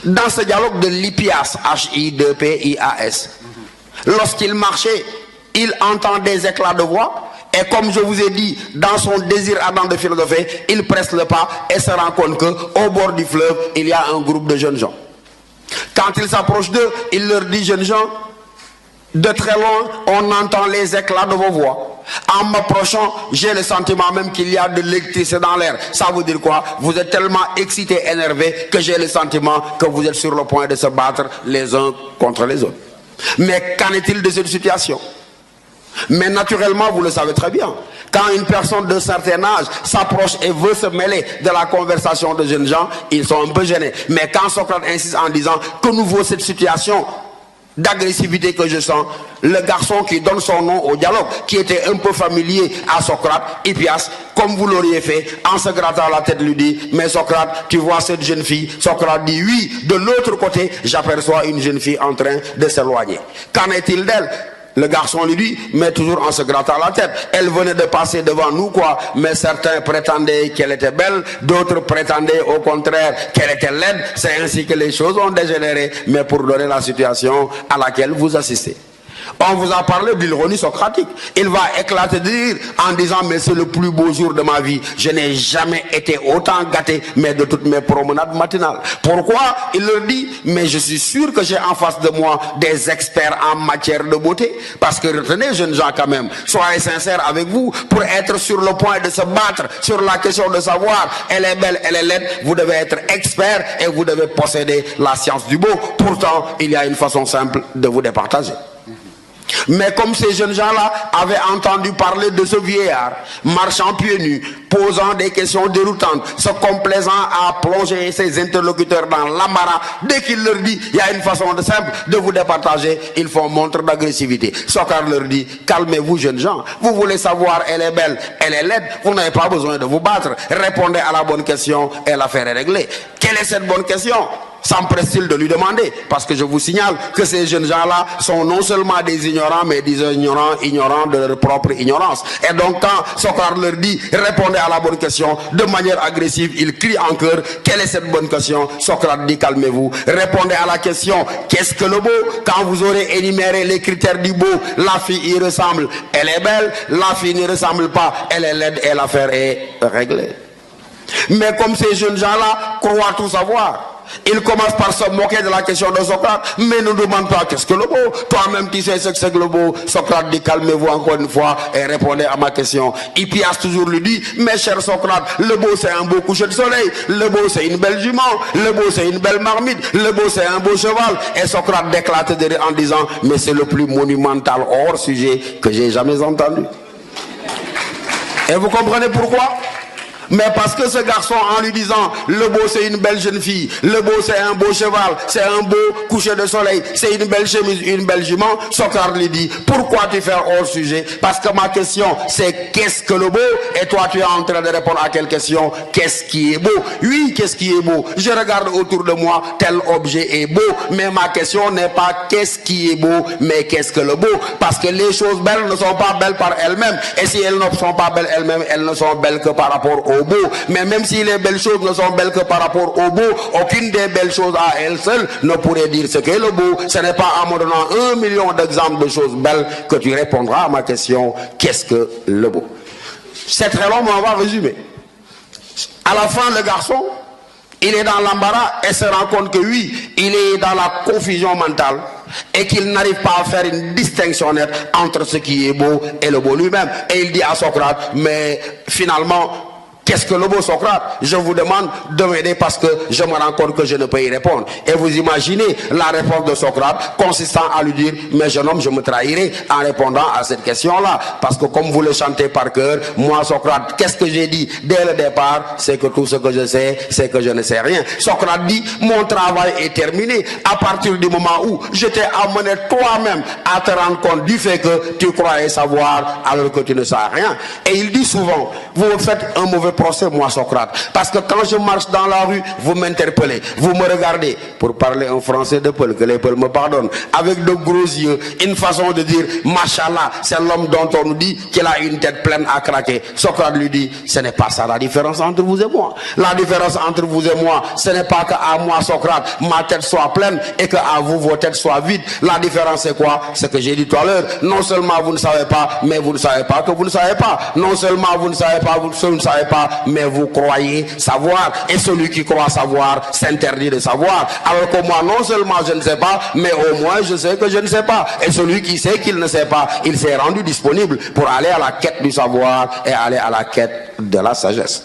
Dans ce dialogue de l'Hippias, H-I-2-P-I-A-S, lorsqu'il marchait, il entend des éclats de voix, et comme je vous ai dit, dans son désir ardent de philosopher, il presse le pas et se rend compte qu'au bord du fleuve, il y a un groupe de jeunes gens. Quand il s'approche d'eux, il leur dit: jeunes gens, de très loin, on entend les éclats de vos voix. En m'approchant, j'ai le sentiment même qu'il y a de l'électricité dans l'air. Ça veut dire quoi? Vous êtes tellement excités, énervés, que j'ai le sentiment que vous êtes sur le point de se battre les uns contre les autres. Mais qu'en est-il de cette situation? Mais naturellement, vous le savez très bien, quand une personne de certain âge s'approche et veut se mêler de la conversation de jeunes gens, ils sont un peu gênés. Mais quand Socrate insiste en disant: que nous vaut cette situation d'agressivité que je sens, le garçon qui donne son nom au dialogue, qui était un peu familier à Socrate, Hippias, comme vous l'auriez fait, en se grattant la tête, lui dit: mais Socrate, tu vois cette jeune fille? Socrate dit: oui. De l'autre côté, j'aperçois une jeune fille en train de s'éloigner. Qu'en est-il d'elle? Le garçon lui dit, mais toujours en se grattant la tête: elle venait de passer devant nous, quoi. Mais certains prétendaient qu'elle était belle, d'autres prétendaient au contraire qu'elle était laide. C'est ainsi que les choses ont dégénéré, mais pour donner la situation à laquelle vous assistez. On vous a parlé de l'ironie socratique. Il va éclater de rire en disant: mais c'est le plus beau jour de ma vie. Je n'ai jamais été autant gâté, mais de toutes mes promenades matinales. Pourquoi? Il leur dit: mais je suis sûr que j'ai en face de moi des experts en matière de beauté. Parce que retenez, jeunes gens, quand même, soyez sincères avec vous. Pour être sur le point de se battre sur la question de savoir elle est belle, elle est laide, vous devez être expert et vous devez posséder la science du beau. Pourtant, il y a une façon simple de vous départager. Mais comme ces jeunes gens-là avaient entendu parler de ce vieillard, marchant pieds nus, posant des questions déroutantes, se complaisant à plonger ses interlocuteurs dans l'embarras, dès qu'il leur dit: il y a une façon de simple de vous départager, ils font montre d'agressivité. Socrate leur dit: calmez-vous, jeunes gens, vous voulez savoir elle est belle, elle est laide, vous n'avez pas besoin de vous battre, répondez à la bonne question et l'affaire est réglée. Quelle est cette bonne question? S'empresse-t-il de lui demander, parce que je vous signale que ces jeunes gens-là sont non seulement des ignorants, mais des ignorants de leur propre ignorance. Et donc quand Socrate leur dit: répondez à la bonne question, de manière agressive, il crie en chœur: quelle est cette bonne question? Socrate dit: calmez-vous, répondez à la question: qu'est-ce que le beau? Quand vous aurez énuméré les critères du beau, la fille y ressemble, elle est belle, la fille n'y ressemble pas, elle est laide, et l'affaire est réglée. Mais comme ces jeunes gens-là croient tout savoir, ils commencent par se moquer de la question de Socrate. Mais ne demande pas qu'est-ce que le beau. Toi-même tu sais ce que c'est que le beau. Socrate dit: calmez-vous encore une fois et répondez à ma question. Hippias toujours lui dit: mais cher Socrate, le beau c'est un beau coucher de soleil, le beau c'est une belle jument, le beau c'est une belle marmite, le beau c'est un beau cheval. Et Socrate déclate de rire en disant: mais c'est le plus monumental hors sujet que j'ai jamais entendu. Et vous comprenez pourquoi? Mais parce que ce garçon, en lui disant: le beau c'est une belle jeune fille, le beau c'est un beau cheval, c'est un beau coucher de soleil, c'est une belle chemise, une belle jument, Socrate lui dit: pourquoi tu fais hors sujet? Parce que ma question c'est: qu'est-ce que le beau? Et toi tu es en train de répondre à quelle question? Qu'est-ce qui est beau? Oui, qu'est-ce qui est beau? Je regarde autour de moi, tel objet est beau, mais ma question n'est pas qu'est-ce qui est beau, mais qu'est-ce que le beau? Parce que les choses belles ne sont pas belles par elles-mêmes, et si elles ne sont pas belles elles-mêmes, elles ne sont belles que par rapport au beau. Mais même si les belles choses ne sont belles que par rapport au beau, aucune des belles choses à elles seules ne pourrait dire ce qu'est le beau. Ce n'est pas en me donnant 1 million d'exemples de choses belles que tu répondras à ma question: qu'est-ce que le beau? C'est très long, mais on va résumer. À la fin, le garçon, il est dans l'embarras et se rend compte que oui, il est dans la confusion mentale et qu'il n'arrive pas à faire une distinction nette entre ce qui est beau et le beau lui-même. Et il dit à Socrate: mais finalement, qu'est-ce que le beau, Socrate? Je vous demande de m'aider parce que je me rends compte que je ne peux y répondre. Et vous imaginez la réponse de Socrate consistant à lui dire: mais jeune homme, je me trahirai en répondant à cette question-là. Parce que comme vous le chantez par cœur, moi Socrate, qu'est-ce que j'ai dit dès le départ? C'est que tout ce que je sais, c'est que je ne sais rien. Socrate dit: mon travail est terminé à partir du moment où je t'ai amené toi-même à te rendre compte du fait que tu croyais savoir alors que tu ne sais rien. Et il dit souvent: vous faites un mauvais procès, moi Socrate. Parce que quand je marche dans la rue, vous m'interpellez, vous me regardez, pour parler en français de Paul, que les Paul me pardonnent, avec de gros yeux, une façon de dire, Machallah, c'est l'homme dont on nous dit qu'il a une tête pleine à craquer. Socrate lui dit, ce n'est pas ça la différence entre vous et moi. La différence entre vous et moi, ce n'est pas qu'à moi Socrate, ma tête soit pleine et qu'à vous, vos têtes soient vides. La différence c'est quoi? C'est que j'ai dit tout à l'heure, non seulement vous ne savez pas, mais vous ne savez pas que vous ne savez pas. Non seulement vous ne savez pas, vous ne savez pas, mais vous croyez savoir. Et celui qui croit savoir s'interdit de savoir. Alors que moi, non seulement je ne sais pas, mais au moins je sais que je ne sais pas. Et celui qui sait qu'il ne sait pas, il s'est rendu disponible pour aller à la quête du savoir et aller à la quête de la sagesse.